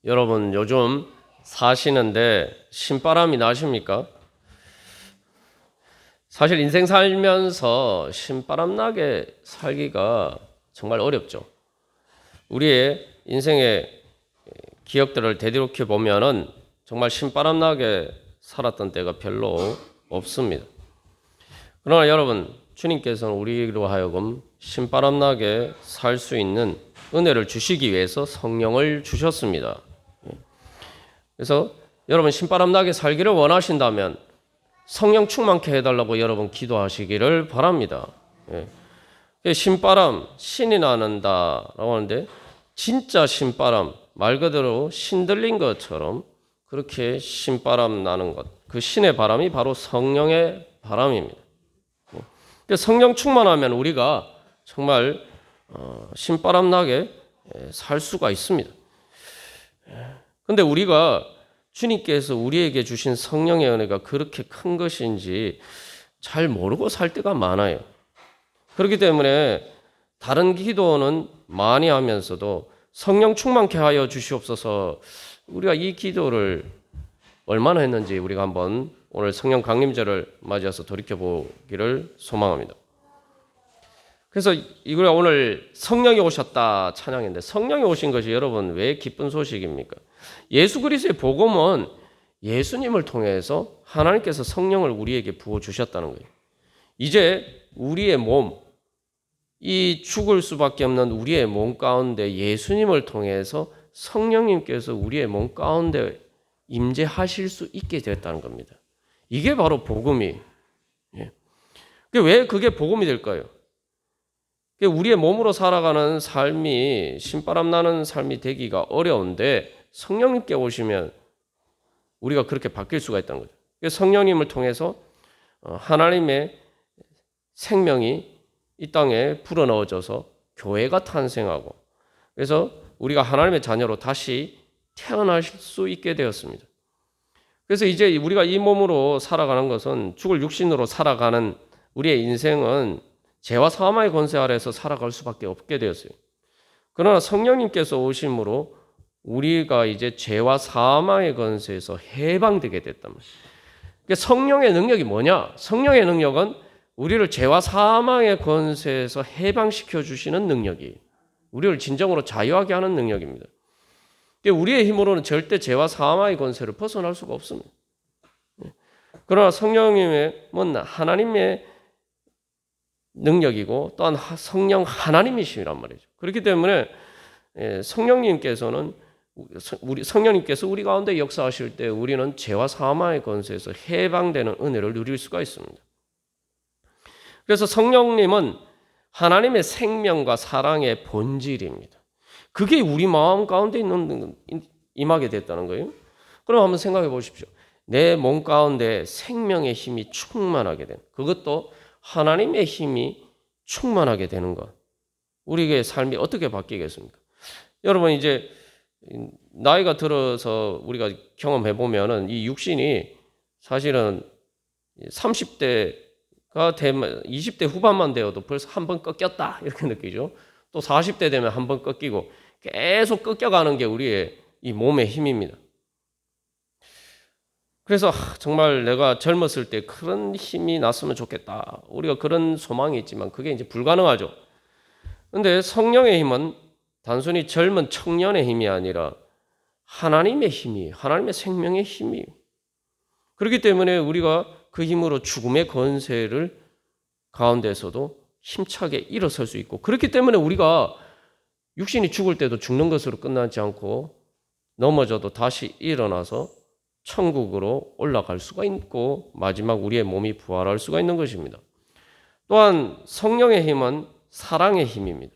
여러분 요즘 사시는데 신바람이 나십니까? 사실 인생 살면서 신바람 나게 살기가 정말 어렵죠. 우리의 인생의 기억들을 되돌이켜 보면은 정말 신바람 나게 살았던 때가 별로 없습니다. 그러나 여러분, 주님께서는 우리로 하여금 신바람 나게 살 수 있는 은혜를 주시기 위해서 성령을 주셨습니다. 그래서 여러분 신바람 나게 살기를 원하신다면 성령 충만케 해달라고 여러분 기도하시기를 바랍니다. 신바람, 신이 나는다라고 하는데 진짜 신바람, 말 그대로 신들린 것처럼 그렇게 신바람 나는 것, 그 신의 바람이 바로 성령의 바람입니다. 성령 충만하면 우리가 정말 신바람 나게 살 수가 있습니다. 근데 우리가 주님께서 우리에게 주신 성령의 은혜가 그렇게 큰 것인지 잘 모르고 살 때가 많아요. 그렇기 때문에 다른 기도는 많이 하면서도 성령 충만케 하여 주시옵소서, 우리가 이 기도를 얼마나 했는지 우리가 한번 오늘 성령 강림절을 맞이해서 돌이켜보기를 소망합니다. 그래서 이걸 오늘 성령이 오셨다 찬양인데, 성령이 오신 것이 여러분 왜 기쁜 소식입니까? 예수 그리스도의 복음은 예수님을 통해서 하나님께서 성령을 우리에게 부어주셨다는 거예요. 이제 우리의 몸, 이 죽을 수밖에 없는 우리의 몸 가운데 예수님을 통해서 성령님께서 우리의 몸 가운데 임재하실 수 있게 됐다는 겁니다. 이게 바로 복음이에요. 왜 그게 복음이 될까요? 우리의 몸으로 살아가는 삶이 신바람 나는 삶이 되기가 어려운데 성령님께 오시면 우리가 그렇게 바뀔 수가 있다는 거죠. 성령님을 통해서 하나님의 생명이 이 땅에 불어넣어져서 교회가 탄생하고, 그래서 우리가 하나님의 자녀로 다시 태어날 수 있게 되었습니다. 그래서 이제 우리가 이 몸으로 살아가는 것은, 죽을 육신으로 살아가는 우리의 인생은 죄와 사망의 권세 아래에서 살아갈 수밖에 없게 되었어요. 그러나 성령님께서 오심으로 우리가 이제 죄와 사망의 권세에서 해방되게 됐단 말이에요. 그러니까 성령의 능력이 뭐냐? 성령의 능력은 우리를 죄와 사망의 권세에서 해방시켜 주시는 능력이에요. 우리를 진정으로 자유하게 하는 능력입니다. 우리의 힘으로는 절대 죄와 사망의 권세를 벗어날 수가 없습니다. 그러나 성령님은 하나님의 능력이고 또한 성령 하나님이시란 말이죠. 그렇기 때문에 성령님께서 우리 가운데 역사하실 때 우리는 죄와 사망의 권세에서 해방되는 은혜를 누릴 수가 있습니다. 그래서 성령님은 하나님의 생명과 사랑의 본질입니다. 그게 우리 마음 가운데 임하게 됐다는 거예요. 그럼 한번 생각해 보십시오. 내 몸 가운데 생명의 힘이 충만하게 된, 그것도 하나님의 힘이 충만하게 되는 것, 우리의 삶이 어떻게 바뀌겠습니까? 여러분 이제 나이가 들어서 우리가 경험해 보면은 이 육신이 사실은 30대가 되면 20대 후반만 되어도 벌써 한 번 꺾였다 이렇게 느끼죠. 또 40대 되면 한 번 꺾이고 계속 꺾여가는 게 우리의 이 몸의 힘입니다. 그래서 정말 내가 젊었을 때 그런 힘이 났으면 좋겠다, 우리가 그런 소망이 있지만 그게 이제 불가능하죠. 그런데 성령의 힘은 단순히 젊은 청년의 힘이 아니라 하나님의 힘이, 하나님의 생명의 힘이, 그렇기 때문에 우리가 그 힘으로 죽음의 권세를 가운데서도 힘차게 일어설 수 있고, 그렇기 때문에 우리가 육신이 죽을 때도 죽는 것으로 끝나지 않고 넘어져도 다시 일어나서 천국으로 올라갈 수가 있고 마지막 우리의 몸이 부활할 수가 있는 것입니다. 또한 성령의 힘은 사랑의 힘입니다.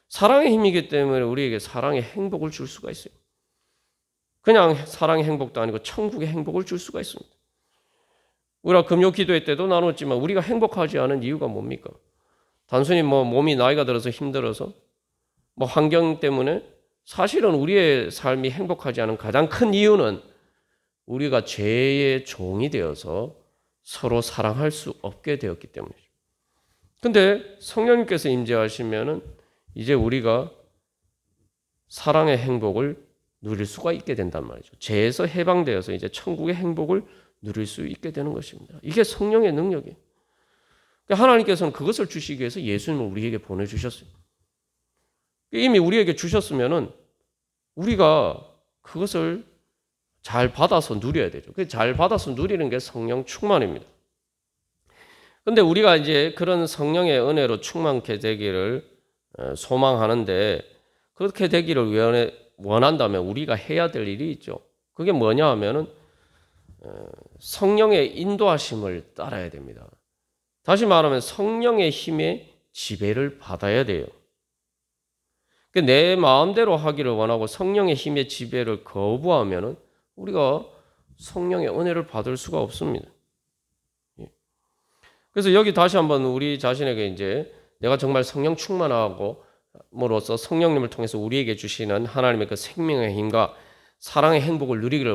사랑의 힘이기 때문에 우리에게 사랑의 행복을 줄 수가 있어요. 그냥 사랑의 행복도 아니고 천국의 행복을 줄 수가 있습니다. 우리가 금요 기도회 때도 나눴지만 우리가 행복하지 않은 이유가 뭡니까? 단순히 몸이 나이가 들어서 힘들어서 환경 때문에, 사실은 우리의 삶이 행복하지 않은 가장 큰 이유는 우리가 죄의 종이 되어서 서로 사랑할 수 없게 되었기 때문이죠. 근데 성령님께서 임재하시면은 이제 우리가 사랑의 행복을 누릴 수가 있게 된단 말이죠. 죄에서 해방되어서 이제 천국의 행복을 누릴 수 있게 되는 것입니다. 이게 성령의 능력이에요. 하나님께서는 그것을 주시기 위해서 예수님을 우리에게 보내주셨어요. 이미 우리에게 주셨으면은 우리가 그것을 잘 받아서 누려야 되죠. 잘 받아서 누리는 게 성령 충만입니다. 근데 우리가 이제 그런 성령의 은혜로 충만케 되기를 소망하는데 그렇게 되기를 원한다면 우리가 해야 될 일이 있죠. 그게 뭐냐 하면은 성령의 인도하심을 따라야 됩니다. 다시 말하면 성령의 힘에 지배를 받아야 돼요. 내 마음대로 하기를 원하고 성령의 힘의 지배를 거부하면은 우리가 성령의 은혜를 받을 수가 없습니다. 그래서 여기 다시 한번 우리 자신에게 이제 내가 정말 성령 충만함으로써 성령님을 통해서 우리에게 주시는 하나님의 그 생명의 힘과 사랑의 행복을 누리기를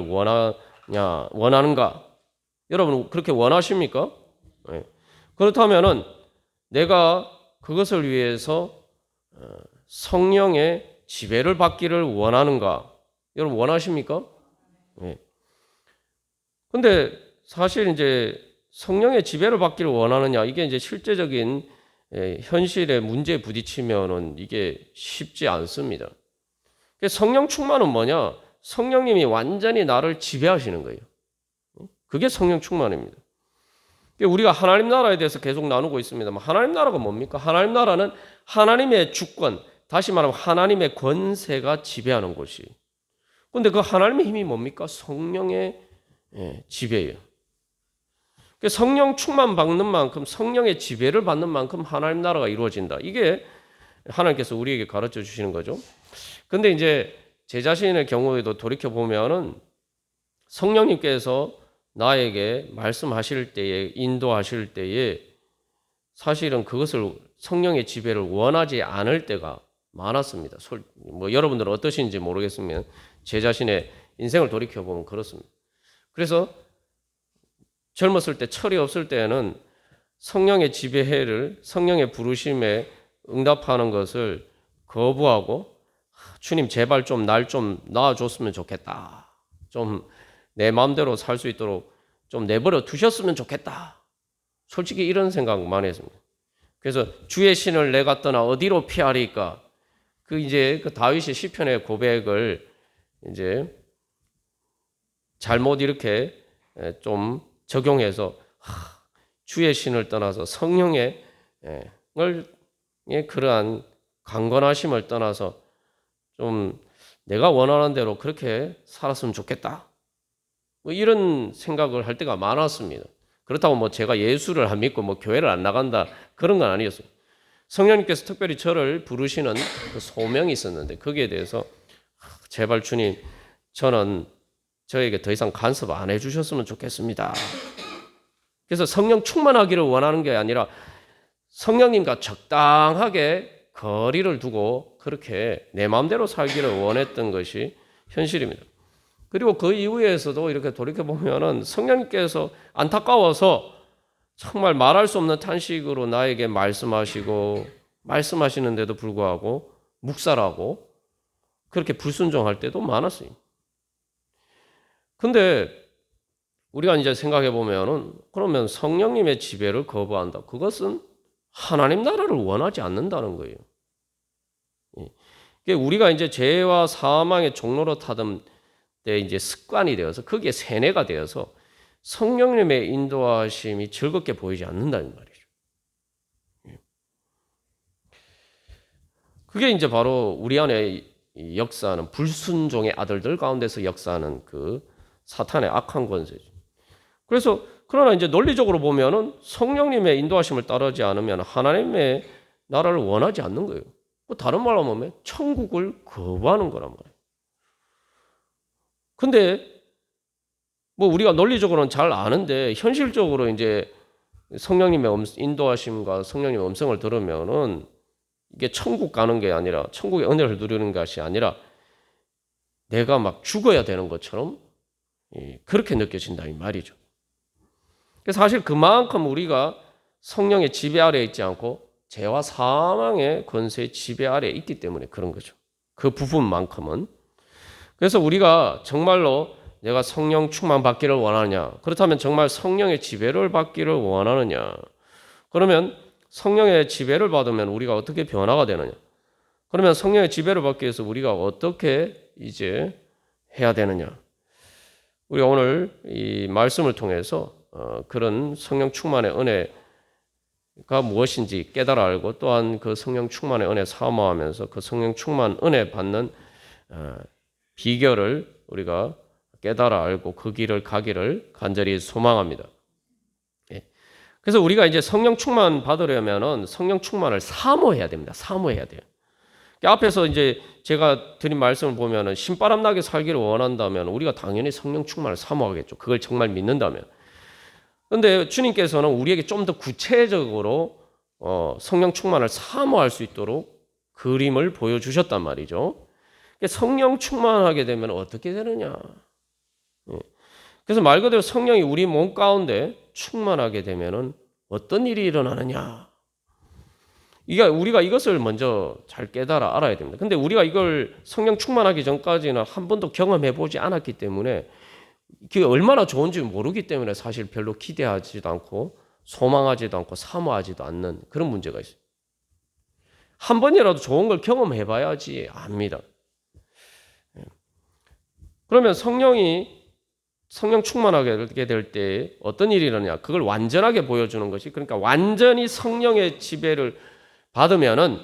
원하는가? 여러분 그렇게 원하십니까? 네. 그렇다면은 내가 그것을 위해서 성령의 지배를 받기를 원하는가? 여러분 원하십니까? 네. 근데 사실 이제 성령의 지배를 받기를 원하느냐? 이게 이제 실제적인 현실의 문제에 부딪히면은 이게 쉽지 않습니다. 성령 충만은 뭐냐? 성령님이 완전히 나를 지배하시는 거예요. 그게 성령 충만입니다. 우리가 하나님 나라에 대해서 계속 나누고 있습니다. 하나님 나라가 뭡니까? 하나님 나라는 하나님의 주권, 다시 말하면 하나님의 권세가 지배하는 곳이. 그런데 그 하나님의 힘이 뭡니까? 성령의 지배예요. 성령 충만 받는 만큼, 성령의 지배를 받는 만큼 하나님 나라가 이루어진다. 이게 하나님께서 우리에게 가르쳐 주시는 거죠. 근데 이제 제 자신의 경우에도 돌이켜 보면은 성령님께서 나에게 말씀하실 때에, 인도하실 때에 사실은 그것을 성령의 지배를 원하지 않을 때가 많았습니다. 여러분들은 어떠신지 모르겠으면 제 자신의 인생을 돌이켜 보면 그렇습니다. 그래서 젊었을 때 철이 없을 때는 성령의 지배를, 성령의 부르심에 응답하는 것을 거부하고 주님 제발 좀 날 좀 놔줬으면 좋겠다. 좀 내 마음대로 살 수 있도록 좀 내버려 두셨으면 좋겠다. 솔직히 이런 생각 많이 했습니다. 그래서 주의 신을 내가 떠나 어디로 피하리까? 이제 그 다윗의 시편의 고백을 이제 잘못 이렇게 좀 적용해서 주의 신을 떠나서 성령의 그러한 강건하심을 떠나서 좀 내가 원하는 대로 그렇게 살았으면 좋겠다. 이런 생각을 할 때가 많았습니다. 그렇다고 제가 예수를 안 믿고 교회를 안 나간다 그런 건 아니었어요. 성령님께서 특별히 저를 부르시는 그 소명이 있었는데 거기에 대해서 제발 주님 저는 저에게 더 이상 간섭 안 해주셨으면 좋겠습니다. 그래서 성령 충만하기를 원하는 게 아니라 성령님과 적당하게 거리를 두고 그렇게 내 마음대로 살기를 원했던 것이 현실입니다. 그리고 그 이후에서도 이렇게 돌이켜보면은 성령님께서 안타까워서 정말 말할 수 없는 탄식으로 나에게 말씀하시고 말씀하시는데도 불구하고 묵살하고 그렇게 불순종할 때도 많았어요. 근데 우리가 이제 생각해 보면은 그러면 성령님의 지배를 거부한다. 그것은 하나님 나라를 원하지 않는다는 거예요. 우리가 이제 죄와 사망의 종로로 타던 때 이제 습관이 되어서 거기에 세뇌가 되어서 성령님의 인도하심이 즐겁게 보이지 않는다는 말이죠. 그게 이제 바로 우리 안에 역사하는 불순종의 아들들 가운데서 역사하는 그 사탄의 악한 권세죠. 그래서 그러나 이제 논리적으로 보면은 성령님의 인도하심을 따르지 않으면 하나님의 나라를 원하지 않는 거예요. 다른 말로 하면 천국을 거부하는 거란 말이에요. 근데 우리가 논리적으로는 잘 아는데 현실적으로 이제 성령님의 인도하심과 성령님의 음성을 들으면은 이게 천국 가는 게 아니라 천국의 은혜를 누리는 것이 아니라 내가 죽어야 되는 것처럼 그렇게 느껴진다 이 말이죠. 사실 그만큼 우리가 성령의 지배 아래에 있지 않고 죄와 사망의 권세의 지배 아래에 있기 때문에 그런 거죠. 그 부분만큼은. 그래서 우리가 정말로 내가 성령 충만 받기를 원하느냐? 그렇다면 정말 성령의 지배를 받기를 원하느냐? 그러면 성령의 지배를 받으면 우리가 어떻게 변화가 되느냐? 그러면 성령의 지배를 받기 위해서 우리가 어떻게 이제 해야 되느냐? 우리가 오늘 이 말씀을 통해서 그런 성령 충만의 은혜가 무엇인지 깨달아 알고 또한 그 성령 충만의 은혜 사모하면서 그 성령 충만 은혜 받는 비결을 우리가 깨달아 알고 그 길을 가기를 간절히 소망합니다. 그래서 우리가 이제 성령 충만 받으려면은 성령 충만을 사모해야 됩니다. 사모해야 돼요. 앞에서 이제 제가 드린 말씀을 보면은 신바람 나게 살기를 원한다면 우리가 당연히 성령 충만을 사모하겠죠. 그걸 정말 믿는다면. 그런데 주님께서는 우리에게 좀 더 구체적으로 성령 충만을 사모할 수 있도록 그림을 보여주셨단 말이죠. 성령 충만하게 되면 어떻게 되느냐? 그래서 말 그대로 성령이 우리 몸 가운데 충만하게 되면은 어떤 일이 일어나느냐? 우리가 이것을 먼저 잘 깨달아 알아야 됩니다. 근데 우리가 이걸 성령 충만하기 전까지는 한 번도 경험해 보지 않았기 때문에 그게 얼마나 좋은지 모르기 때문에 사실 별로 기대하지도 않고 소망하지도 않고 사모하지도 않는 그런 문제가 있어요. 한 번이라도 좋은 걸 경험해 봐야지 압니다. 그러면 성령 충만하게 될 때 어떤 일이 일어나냐? 그걸 완전하게 보여주는 것이, 그러니까 완전히 성령의 지배를 받으면은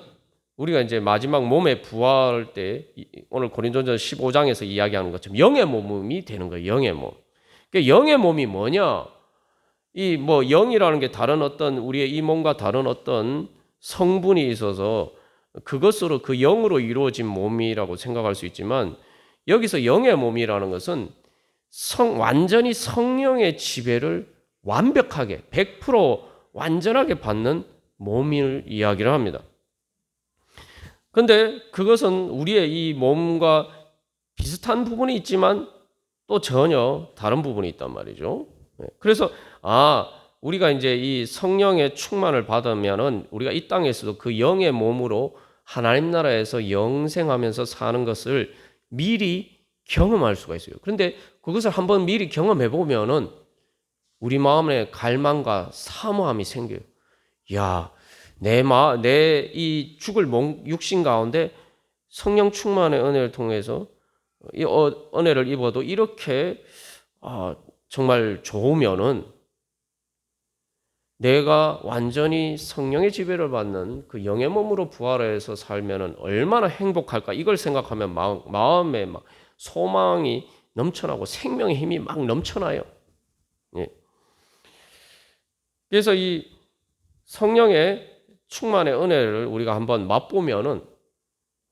우리가 이제 마지막 몸의 부활할 때 오늘 고린도전서 15장에서 이야기하는 것처럼 영의 몸이 되는 거예요. 영의 몸. 그러니까 영의 몸이 뭐냐? 이 뭐 영이라는 게 다른 어떤 우리의 이 몸과 다른 어떤 성분이 있어서 그것으로 그 영으로 이루어진 몸이라고 생각할 수 있지만 여기서 영의 몸이라는 것은 완전히 성령의 지배를 완벽하게 100% 완전하게 받는 몸을 이야기를 합니다. 그런데 그것은 우리의 이 몸과 비슷한 부분이 있지만 또 전혀 다른 부분이 있단 말이죠. 그래서 우리가 이제 이 성령의 충만을 받으면은 우리가 이 땅에서도 그 영의 몸으로 하나님 나라에서 영생하면서 사는 것을 미리 경험할 수가 있어요. 그런데 그것을 한번 미리 경험해 보면은 우리 마음에 갈망과 사모함이 생겨요. 야, 내 이 죽을 육신 가운데 성령 충만의 은혜를 통해서 이 은혜를 입어도 이렇게 정말 좋으면은 내가 완전히 성령의 지배를 받는 그 영의 몸으로 부활해서 살면은 얼마나 행복할까? 이걸 생각하면 마음에 막 소망이 넘쳐나고 생명의 힘이 막 넘쳐나요. 예. 그래서 이 성령의 충만의 은혜를 우리가 한번 맛보면은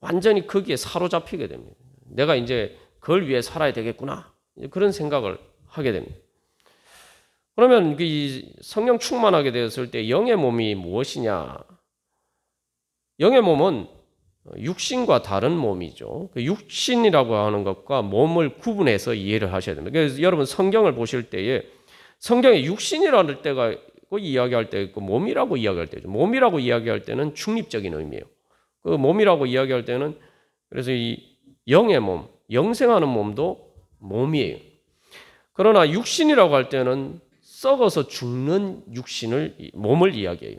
완전히 거기에 사로잡히게 됩니다. 내가 이제 그걸 위해 살아야 되겠구나. 그런 생각을 하게 됩니다. 그러면 이 성령 충만하게 되었을 때 영의 몸이 무엇이냐? 영의 몸은 육신과 다른 몸이죠. 육신이라고 하는 것과 몸을 구분해서 이해를 하셔야 됩니다. 그래서 여러분 성경을 보실 때에 성경에 육신이라는 때가 있고 이야기할 때 있고 몸이라고 이야기할 때죠. 몸이라고 이야기할 때는 중립적인 의미예요. 그 몸이라고 이야기할 때는 그래서 이 영의 몸, 영생하는 몸도 몸이에요. 그러나 육신이라고 할 때는 썩어서 죽는 몸을 이야기해요.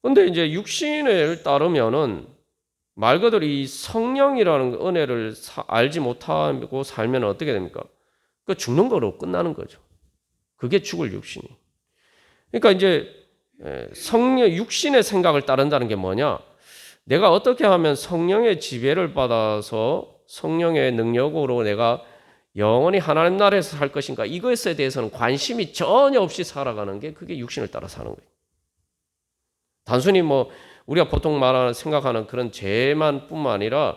근데 이제 육신을 따르면은 말 그대로 이 성령이라는 은혜를 알지 못하고 살면 어떻게 됩니까? 그 죽는 거로 끝나는 거죠. 그게 죽을 육신이. 그러니까 이제 육신의 생각을 따른다는 게 뭐냐? 내가 어떻게 하면 성령의 지배를 받아서 성령의 능력으로 내가 영원히 하나님 나라에서 살 것인가? 이것에 대해서는 관심이 전혀 없이 살아가는 게 그게 육신을 따라 사는 거예요. 단순히 뭐 우리가 보통 생각하는 그런 죄만 뿐만 아니라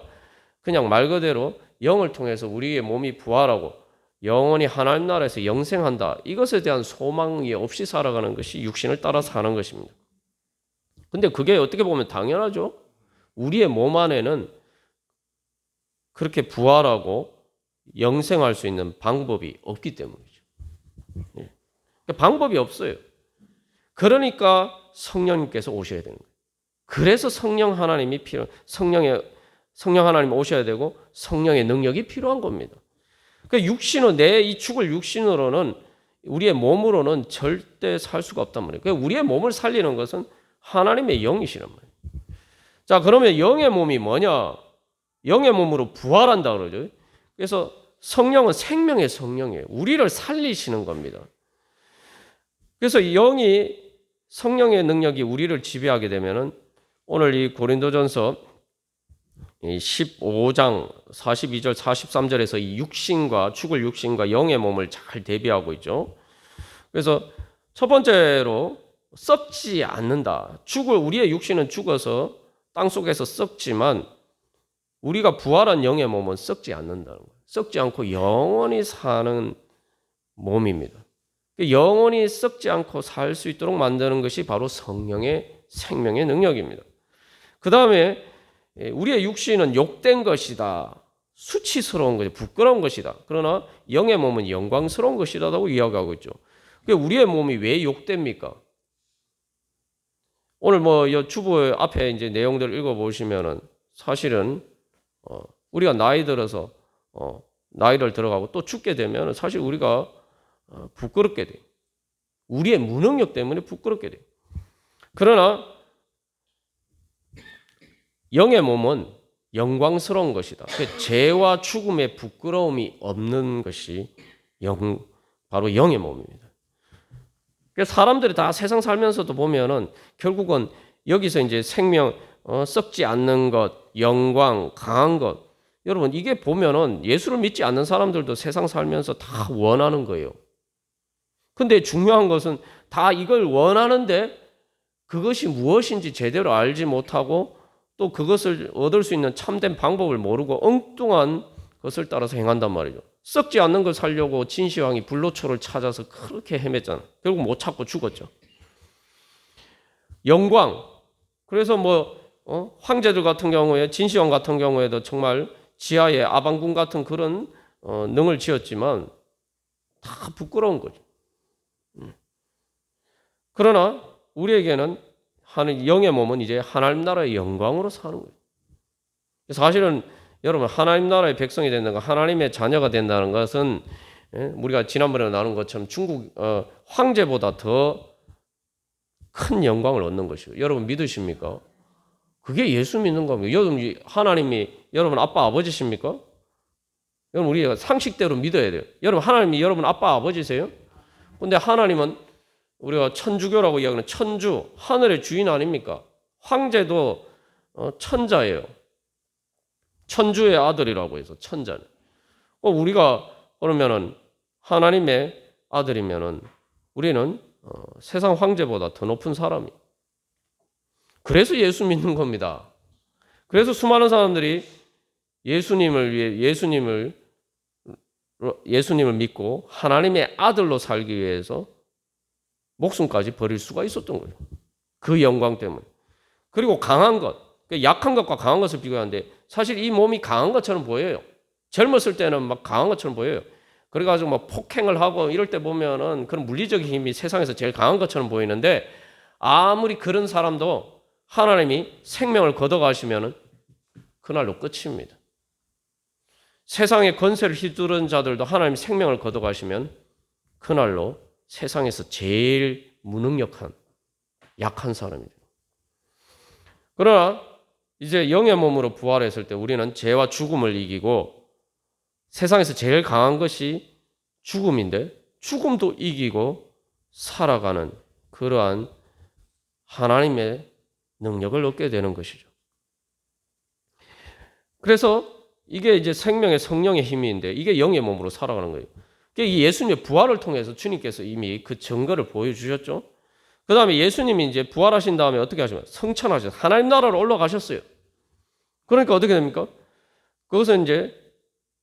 그냥 말 그대로 영을 통해서 우리의 몸이 부활하고 영원히 하나님 나라에서 영생한다. 이것에 대한 소망이 없이 살아가는 것이 육신을 따라 사는 것입니다. 근데 그게 어떻게 보면 당연하죠. 우리의 몸 안에는 그렇게 부활하고 영생할 수 있는 방법이 없기 때문이죠. 방법이 없어요. 그러니까 성령님께서 오셔야 되는 거예요. 그래서 성령 하나님이 성령의 성령 하나님 오셔야 되고 성령의 능력이 필요한 겁니다. 그러니까 육신으로 내 이 죽을 육신으로는 우리의 몸으로는 절대 살 수가 없단 말이에요. 그러니까 우리의 몸을 살리는 것은 하나님의 영이시란 말이에요. 자, 그러면 영의 몸이 뭐냐? 영의 몸으로 부활한다 그러죠. 그래서 성령은 생명의 성령이에요. 우리를 살리시는 겁니다. 그래서 영이 성령의 능력이 우리를 지배하게 되면은 오늘 이 고린도전서 15장 42절 43절에서 이 육신과 죽을 육신과 영의 몸을 잘 대비하고 있죠. 그래서 첫 번째로 썩지 않는다. 우리의 육신은 죽어서 땅 속에서 썩지만 우리가 부활한 영의 몸은 썩지 않는다는 거예요. 썩지 않고 영원히 사는 몸입니다. 영원히 썩지 않고 살 수 있도록 만드는 것이 바로 성령의 생명의 능력입니다. 그 다음에 우리의 육신은 욕된 것이다. 수치스러운 것이다. 부끄러운 것이다. 그러나 영의 몸은 영광스러운 것이라고 이야기하고 있죠. 우리의 몸이 왜 욕됩니까? 오늘 주보 앞에 이제 내용들 읽어보시면은 사실은 우리가 나이 들어서 나이를 들어가고 또 죽게 되면 사실 우리가 부끄럽게 돼요. 우리의 무능력 때문에 부끄럽게 돼요. 그러나 영의 몸은 영광스러운 것이다. 죄와 죽음의 부끄러움이 없는 것이 바로 영의 몸입니다. 사람들이 다 세상 살면서도 보면은 결국은 여기서 이제 생명, 썩지 않는 것, 영광, 강한 것. 여러분, 이게 보면은 예수를 믿지 않는 사람들도 세상 살면서 다 원하는 거예요. 근데 중요한 것은 다 이걸 원하는데 그것이 무엇인지 제대로 알지 못하고 또 그것을 얻을 수 있는 참된 방법을 모르고 엉뚱한 것을 따라서 행한단 말이죠. 썩지 않는 걸 살려고 진시황이 불로초를 찾아서 그렇게 헤맸잖아. 결국 못 찾고 죽었죠. 영광. 그래서 황제들 같은 경우에 진시황 같은 경우에도 정말 지하에 아방궁 같은 그런 능을 지었지만 다 부끄러운 거죠. 그러나 우리에게는 영의 몸은 이제 하나님 나라의 영광으로 사는 거예요. 사실은 여러분 하나님 나라의 백성이 된다는 것, 하나님의 자녀가 된다는 것은 우리가 지난번에 나눈 것처럼 중국 황제보다 더 큰 영광을 얻는 것이에요. 여러분 믿으십니까? 그게 예수 믿는 겁니다. 여러분 하나님이 여러분 아빠 아버지십니까? 여러분 우리가 상식대로 믿어야 돼요. 여러분 하나님이 여러분 아빠 아버지세요? 근데 하나님은 우리가 천주교라고 이야기하는 천주, 하늘의 주인 아닙니까? 황제도 천자예요. 천주의 아들이라고 해서 천자는. 우리가 그러면은 하나님의 아들이면은 우리는 세상 황제보다 더 높은 사람이. 그래서 예수 믿는 겁니다. 그래서 수많은 사람들이 예수님을 위해 예수님을 믿고 하나님의 아들로 살기 위해서 목숨까지 버릴 수가 있었던 거예요. 그 영광 때문에. 그리고 강한 것, 약한 것과 강한 것을 비교하는데 사실 이 몸이 강한 것처럼 보여요. 젊었을 때는 막 강한 것처럼 보여요. 그래가지고 폭행을 하고 이럴 때 보면은 그런 물리적인 힘이 세상에서 제일 강한 것처럼 보이는데 아무리 그런 사람도 하나님이 생명을 걷어가시면은 그날로 끝입니다. 세상의 권세를 휘두른 자들도 하나님이 생명을 걷어가시면 그날로 세상에서 제일 무능력한 약한 사람이죠. 그러나 이제 영의 몸으로 부활했을 때 우리는 죄와 죽음을 이기고 세상에서 제일 강한 것이 죽음인데 죽음도 이기고 살아가는 그러한 하나님의 능력을 얻게 되는 것이죠. 그래서 이게 이제 생명의 성령의 힘인데 이게 영의 몸으로 살아가는 거예요. 이 예수님의 부활을 통해서 주님께서 이미 그 증거를 보여주셨죠. 그 다음에 예수님이 이제 부활하신 다음에 어떻게 하시면 성천하셨어요. 하나님 나라로 올라가셨어요. 그러니까 어떻게 됩니까? 그것은 이제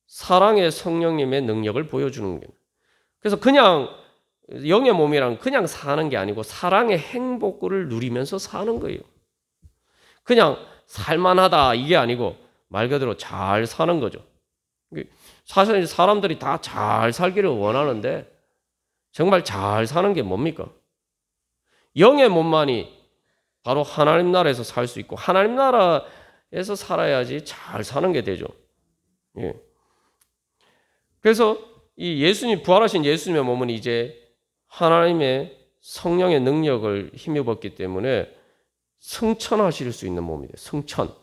사랑의 성령님의 능력을 보여주는 겁니다. 그래서 그냥 영의 몸이란 그냥 사는 게 아니고 사랑의 행복을 누리면서 사는 거예요. 그냥 살만하다 이게 아니고 말 그대로 잘 사는 거죠. 사실 사람들이 다 잘 살기를 원하는데 정말 잘 사는 게 뭡니까? 영의 몸만이 바로 하나님 나라에서 살 수 있고 하나님 나라의 해서 살아야지 잘 사는 게 되죠. 예. 그래서 이 예수님, 부활하신 예수님의 몸은 이제 하나님의 성령의 능력을 힘입었기 때문에 승천하실 수 있는 몸이 돼요. 승천.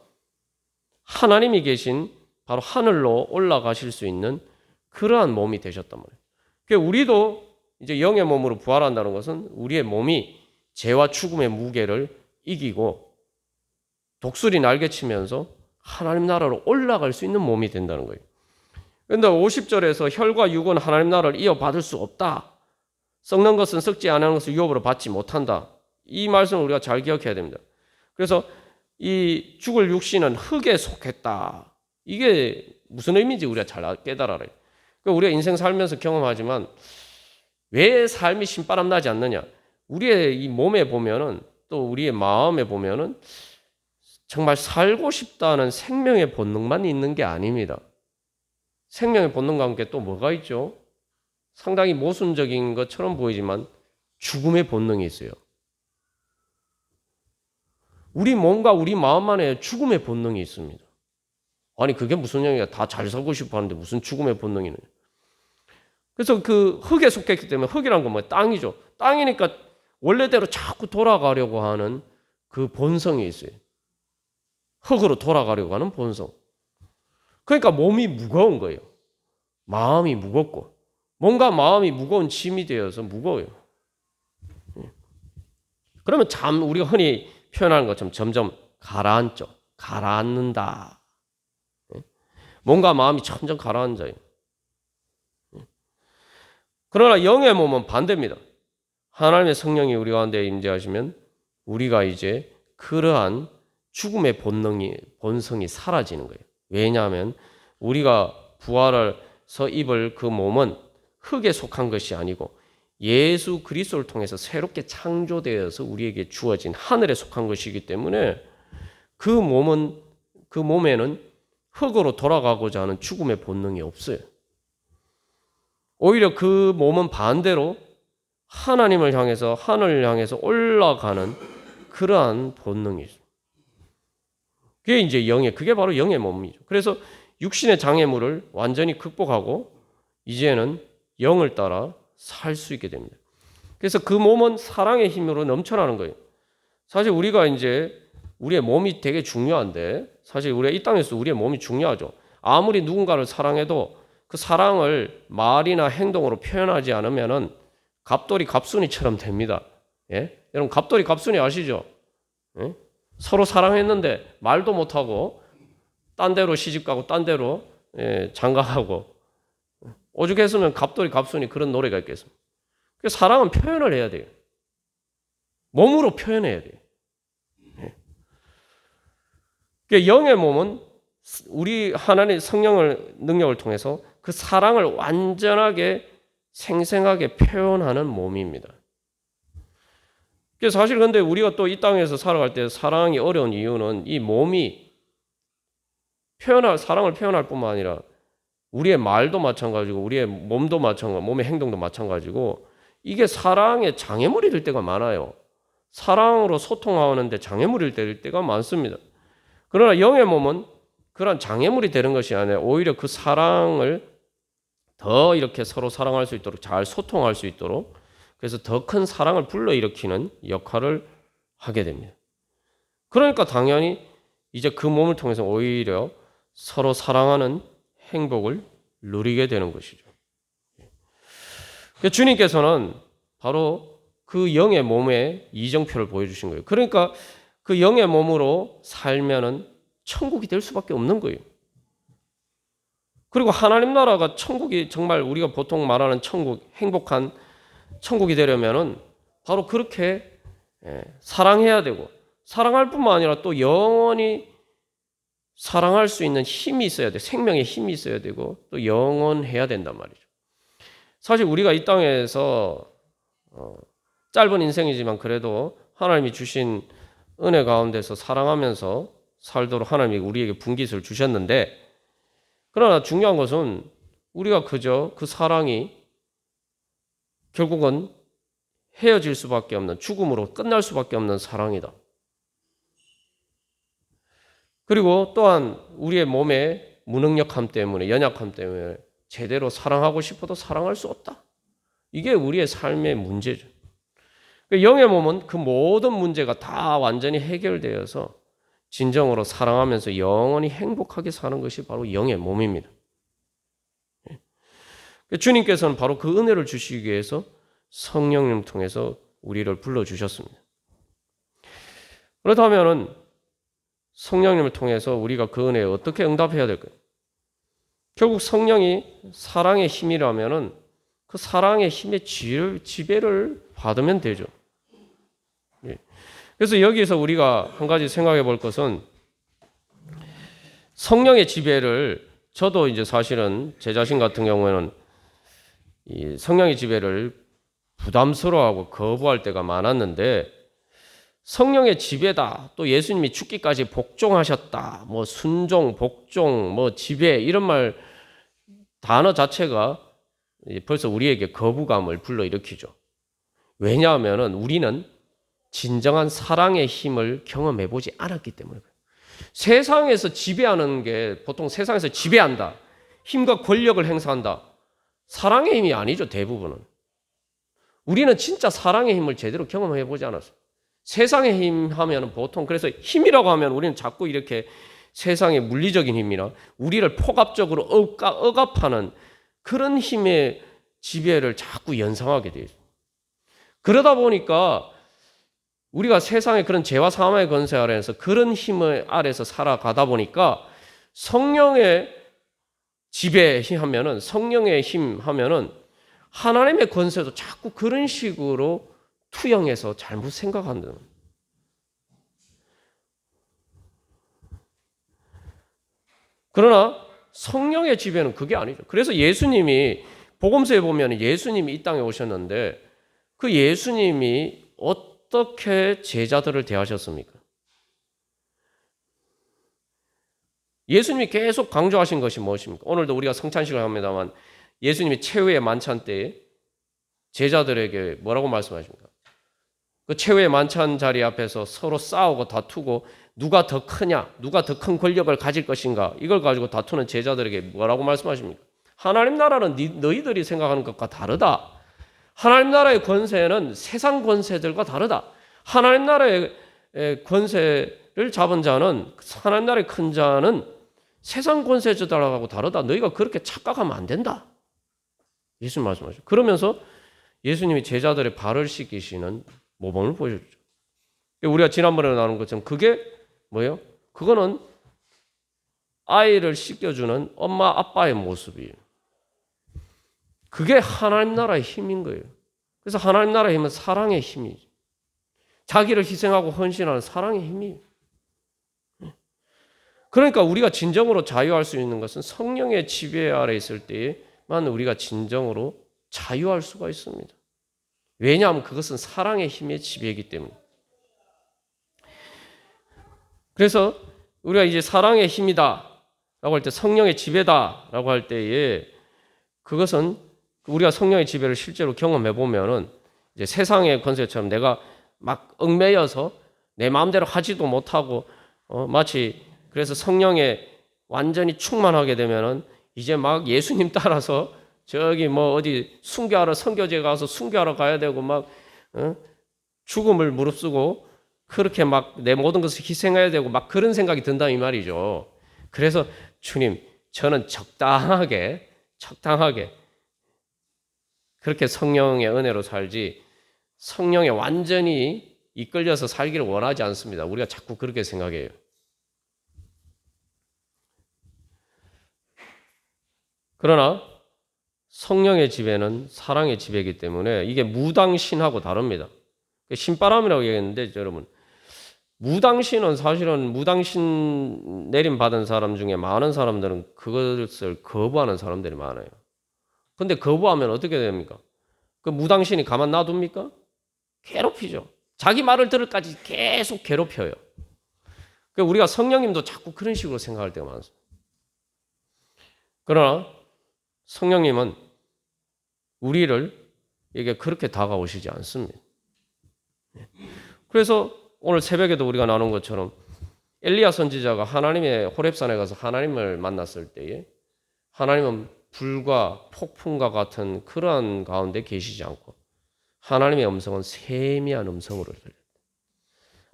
하나님이 계신 바로 하늘로 올라가실 수 있는 그러한 몸이 되셨단 말이에요. 그러니까 우리도 이제 영의 몸으로 부활한다는 것은 우리의 몸이 죄와 죽음의 무게를 이기고 독수리 날개치면서 하나님 나라로 올라갈 수 있는 몸이 된다는 거예요. 그런데 50절에서 혈과 육은 하나님 나라를 이어받을 수 없다. 썩는 것은 썩지 않은 것을 유업으로 받지 못한다. 이 말씀을 우리가 잘 기억해야 됩니다. 그래서 이 죽을 육신은 흙에 속했다. 이게 무슨 의미인지 우리가 잘 깨달아야 해요. 그러니까 우리가 인생 살면서 경험하지만 왜 삶이 신바람 나지 않느냐? 우리의 이 몸에 보면은 또 우리의 마음에 보면은 정말 살고 싶다는 생명의 본능만 있는 게 아닙니다. 생명의 본능과 함께 또 뭐가 있죠? 상당히 모순적인 것처럼 보이지만 죽음의 본능이 있어요. 우리 몸과 우리 마음 안에 죽음의 본능이 있습니다. 아니 그게 무슨 얘기야? 다 잘 살고 싶어 하는데 무슨 죽음의 본능이냐? 그래서 그 흙에 속했기 때문에 흙이란 건 뭐예요? 땅이죠. 땅이니까 원래대로 자꾸 돌아가려고 하는 그 본성이 있어요. 흙으로 돌아가려고 하는 본성. 그러니까 몸이 무거운 거예요. 마음이 무겁고 뭔가 마음이 무거운 짐이 되어서 무거워요. 그러면 우리가 흔히 표현하는 것처럼 점점 가라앉죠. 가라앉는다. 뭔가 마음이 점점 가라앉아요. 그러나 영의 몸은 반대입니다. 하나님의 성령이 우리 가운데 임재하시면 우리가 이제 그러한 죽음의 본성이 사라지는 거예요. 왜냐하면 우리가 부활해서 입을 그 몸은 흙에 속한 것이 아니고 예수 그리스도를 통해서 새롭게 창조되어서 우리에게 주어진 하늘에 속한 것이기 때문에 그 몸에는 흙으로 돌아가고자 하는 죽음의 본능이 없어요. 오히려 그 몸은 반대로 하나님을 향해서 하늘을 향해서 올라가는 그러한 본능이 있어요. 그게 바로 영의 몸이죠. 그래서 육신의 장애물을 완전히 극복하고 이제는 영을 따라 살 수 있게 됩니다. 그래서 그 몸은 사랑의 힘으로 넘쳐나는 거예요. 사실 우리가 이제 우리의 몸이 되게 중요한데 사실 우리가 이 땅에서 우리의 몸이 중요하죠. 아무리 누군가를 사랑해도 그 사랑을 말이나 행동으로 표현하지 않으면은 갑돌이 갑순이처럼 됩니다. 예? 여러분 갑돌이 갑순이 아시죠? 예? 서로 사랑했는데 말도 못하고 딴 데로 시집가고 딴 데로 장가가고 오죽했으면 갑돌이 갑순이 그런 노래가 있겠습니까? 사랑은 표현을 해야 돼요. 몸으로 표현해야 돼요. 영의 몸은 우리 하나님의 성령을 능력을 통해서 그 사랑을 완전하게 생생하게 표현하는 몸입니다. 사실 근데 우리가 또 이 땅에서 살아갈 때 사랑이 어려운 이유는 이 몸이 사랑을 표현할 뿐만 아니라 우리의 말도 마찬가지고 우리의 몸도 마찬가지고 몸의 행동도 마찬가지고 이게 사랑의 장애물이 될 때가 많아요. 사랑으로 소통하는데 장애물이 될 때가 많습니다. 그러나 영의 몸은 그런 장애물이 되는 것이 아니라 오히려 그 사랑을 더 이렇게 서로 사랑할 수 있도록 잘 소통할 수 있도록 그래서 더 큰 사랑을 불러일으키는 역할을 하게 됩니다. 그러니까 당연히 이제 그 몸을 통해서 오히려 서로 사랑하는 행복을 누리게 되는 것이죠. 주님께서는 바로 그 영의 몸의 이정표를 보여주신 거예요. 그러니까 그 영의 몸으로 살면은 천국이 될 수밖에 없는 거예요. 그리고 하나님 나라가 천국이 정말 우리가 보통 말하는 천국, 행복한 천국이 되려면은 바로 그렇게 사랑해야 되고 사랑할 뿐만 아니라 또 영원히 사랑할 수 있는 힘이 있어야 돼. 생명의 힘이 있어야 되고 또 영원해야 된단 말이죠. 사실 우리가 이 땅에서 짧은 인생이지만 그래도 하나님이 주신 은혜 가운데서 사랑하면서 살도록 하나님이 우리에게 분깃을 주셨는데 그러나 중요한 것은 우리가 그저 그 사랑이 결국은 헤어질 수밖에 없는 죽음으로 끝날 수밖에 없는 사랑이다. 그리고 또한 우리의 몸의 무능력함 때문에, 연약함 때문에 제대로 사랑하고 싶어도 사랑할 수 없다. 이게 우리의 삶의 문제죠. 영의 몸은 그 모든 문제가 다 완전히 해결되어서 진정으로 사랑하면서 영원히 행복하게 사는 것이 바로 영의 몸입니다. 주님께서는 바로 그 은혜를 주시기 위해서 성령님을 통해서 우리를 불러주셨습니다. 그렇다면 성령님을 통해서 우리가 그 은혜에 어떻게 응답해야 될까요? 결국 성령이 사랑의 힘이라면 그 사랑의 힘의 지배를 받으면 되죠. 그래서 여기서 우리가 한 가지 생각해 볼 것은 성령의 지배를, 저도 이제 사실은 제 자신 같은 경우에는 이 성령의 지배를 부담스러워하고 거부할 때가 많았는데, 성령의 지배다, 또 예수님이 죽기까지 복종하셨다, 뭐 순종, 복종, 뭐 지배, 이런 말 단어 자체가 벌써 우리에게 거부감을 불러일으키죠. 왜냐하면 우리는 진정한 사랑의 힘을 경험해 보지 않았기 때문에 그래요. 세상에서 지배하는 게, 보통 세상에서 지배한다, 힘과 권력을 행사한다, 사랑의 힘이 아니죠. 대부분은. 우리는 진짜 사랑의 힘을 제대로 경험해 보지 않았어요. 세상의 힘 하면 보통, 그래서 힘이라고 하면 우리는 자꾸 이렇게 세상의 물리적인 힘이나 우리를 포갑적으로 억압하는 그런 힘의 지배를 자꾸 연상하게 돼요. 그러다 보니까 우리가 세상의 그런 죄와 사망의 권세 아래에서 그런 힘을 아래서 살아가다 보니까 성령의 지배하면은, 성령의 힘 하면은 하나님의 권세도 자꾸 그런 식으로 투영해서 잘못 생각한다. 그러나 성령의 지배는 그게 아니죠. 그래서 예수님이, 복음서에 보면 예수님이 이 땅에 오셨는데 그 예수님이 어떻게 제자들을 대하셨습니까? 예수님이 계속 강조하신 것이 무엇입니까? 오늘도 우리가 성찬식을 합니다만 예수님이 최후의 만찬 때에 제자들에게 뭐라고 말씀하십니까? 그 최후의 만찬 자리 앞에서 서로 싸우고 다투고 누가 더 크냐, 누가 더 큰 권력을 가질 것인가, 이걸 가지고 다투는 제자들에게 뭐라고 말씀하십니까? 하나님 나라는 너희들이 생각하는 것과 다르다. 하나님 나라의 권세는 세상 권세들과 다르다. 하나님 나라의 권세를 잡은 자는, 하나님 나라의 큰 자는 세상 권세자들하고 다르다. 너희가 그렇게 착각하면 안 된다. 예수님 말씀하시죠. 그러면서 예수님이 제자들의 발을 씻기시는 모범을 보여줬죠. 우리가 지난번에 나눈 것처럼 그게 뭐예요? 그거는 아이를 씻겨주는 엄마 아빠의 모습이에요. 그게 하나님 나라의 힘인 거예요. 그래서 하나님 나라의 힘은 사랑의 힘이죠. 자기를 희생하고 헌신하는 사랑의 힘이에요. 그러니까 우리가 진정으로 자유할 수 있는 것은 성령의 지배 아래 있을 때에만 우리가 진정으로 자유할 수가 있습니다. 왜냐하면 그것은 사랑의 힘의 지배이기 때문에. 그래서 우리가 이제 사랑의 힘이다 라고 할 때, 성령의 지배다 라고 할 때에, 그것은 우리가 성령의 지배를 실제로 경험해 보면은 이제 세상의 권세처럼 내가 막 얽매여서 내 마음대로 하지도 못하고 마치, 그래서 성령에 완전히 충만하게 되면은 이제 막 예수님 따라서 저기 뭐 어디 순교하러, 선교제 가서 순교하러 가야 되고 막 죽음을 무릅쓰고 그렇게 막 내 모든 것을 희생해야 되고 막 그런 생각이 든다 이 말이죠. 그래서 주님, 저는 적당하게 그렇게 성령의 은혜로 살지 성령에 완전히 이끌려서 살기를 원하지 않습니다. 우리가 자꾸 그렇게 생각해요. 그러나 성령의 지배는 사랑의 지배이기 때문에 이게 무당신하고 다릅니다. 신바람이라고 얘기했는데, 여러분, 무당신은 사실은 무당신 내림 받은 사람 중에 많은 사람들은 그것을 거부하는 사람들이 많아요. 근데 거부하면 어떻게 됩니까? 그 무당신이 가만 놔둡니까? 괴롭히죠. 자기 말을 들을까지 계속 괴롭혀요. 우리가 성령님도 자꾸 그런 식으로 생각할 때가 많습니다. 그러나 성령님은 우리를 이게 그렇게 다가오시지 않습니다. 그래서 오늘 새벽에도 우리가 나눈 것처럼 엘리야 선지자가 하나님의 호렙산에 가서 하나님을 만났을 때에 하나님은 불과 폭풍과 같은 그러한 가운데 계시지 않고 하나님의 음성은 세미한 음성으로 들려요.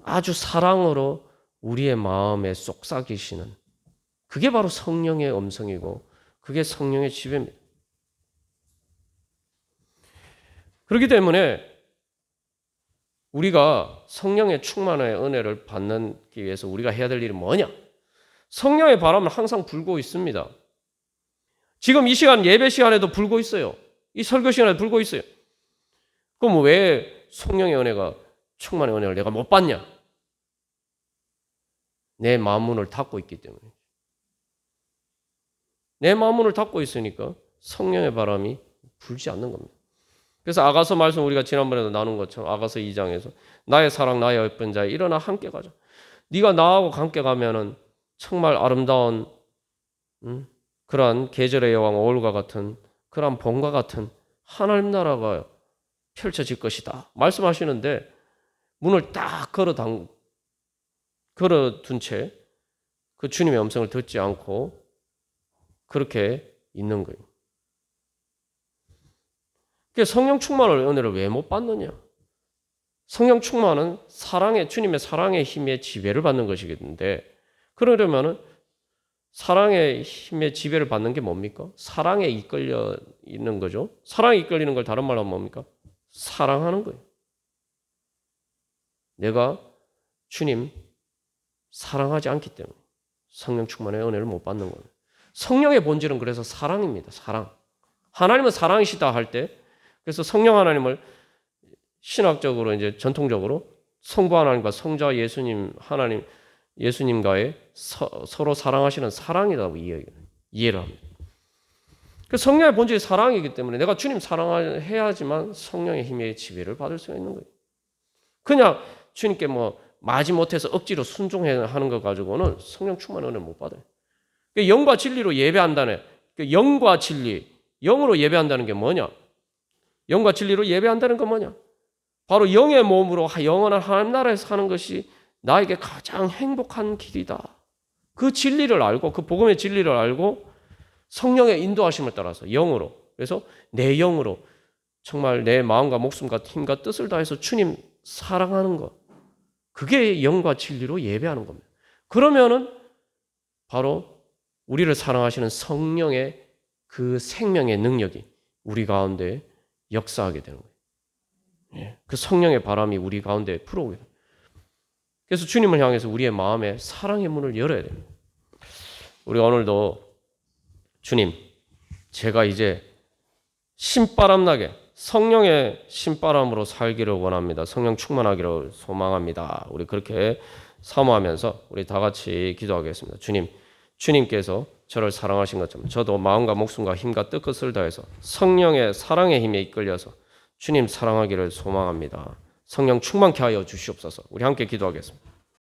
아주 사랑으로 우리의 마음에 쏙삭이시는 그게 바로 성령의 음성이고 그게 성령의 지배입니다. 그렇기 때문에 우리가 성령의 충만의 은혜를 받기 위해서 우리가 해야 될 일이 뭐냐? 성령의 바람은 항상 불고 있습니다. 지금 이 시간 예배 시간에도 불고 있어요. 이 설교 시간에도 불고 있어요. 그럼 왜 성령의 은혜가 충만의 은혜를 내가 못 받냐? 내 마음문을 닫고 있기 때문에. 내 마음문을 닫고 있으니까 성령의 바람이 불지 않는 겁니다. 그래서 아가서 말씀 우리가 지난번에도 나눈 것처럼 아가서 2장에서 나의 사랑 나의 예쁜 자여 일어나 함께 가자. 네가 나하고 함께 가면은 정말 아름다운 그러한 계절의 여왕 오을과 같은 그러한 봄과 같은 하나님 나라가 펼쳐질 것이다. 말씀하시는데 문을 딱 걸어둔 채 그 주님의 음성을 듣지 않고 그렇게 있는 거예요. 성령 충만을 은혜를 왜 못 받느냐? 성령 충만은 주님의 사랑의 힘의 지배를 받는 것이겠는데 그러려면은 사랑의 힘의 지배를 받는 게 뭡니까? 사랑에 이끌려 있는 거죠. 사랑에 이끌리는 걸 다른 말로 하면 뭡니까? 사랑하는 거예요. 내가 주님 사랑하지 않기 때문에 성령 충만의 은혜를 못 받는 거예요. 성령의 본질은 그래서 사랑입니다. 사랑. 하나님은 사랑이시다 할 때 그래서 성령 하나님을 신학적으로 이제 전통적으로 성부 하나님과 성자 예수님 예수님과의 서로 사랑하시는 사랑이라고 이해를 합니다. 그 성령의 본질이 사랑이기 때문에 내가 주님 사랑해야지만 성령의 힘의 지배를 받을 수가 있는 거예요. 그냥 주님께 마지못해서 억지로 순종하는 것 가지고는 성령 충만 은혜를 못 받아요. 영과 진리로 예배한다네. 영과 진리, 영으로 예배한다는 게 뭐냐? 영과 진리로 예배한다는 건 뭐냐? 바로 영의 몸으로 영원한 하나님 나라에서 사는 것이 나에게 가장 행복한 길이다. 그 진리를 알고 그 복음의 진리를 알고 성령의 인도하심을 따라서 영으로 그래서 내 영으로 정말 내 마음과 목숨과 힘과 뜻을 다해서 주님 사랑하는 것 그게 영과 진리로 예배하는 겁니다. 그러면은 바로 우리를 사랑하시는 성령의 그 생명의 능력이 우리 가운데 역사하게 되는 거예요. 그 성령의 바람이 우리 가운데 불어오게 돼요. 그래서 주님을 향해서 우리의 마음에 사랑의 문을 열어야 됩니다. 우리 오늘도 주님, 제가 이제 신바람 나게 성령의 신바람으로 살기를 원합니다. 성령 충만하기를 소망합니다. 우리 그렇게 사모하면서 우리 다 같이 기도하겠습니다. 주님께서 저를 사랑하신 것처럼 저도 마음과 목숨과 힘과 뜻끝을 다해서 성령의 사랑의 힘에 이끌려서 주님 사랑하기를 소망합니다. 성령 충만케 하여 주시옵소서. 우리 함께 기도하겠습니다.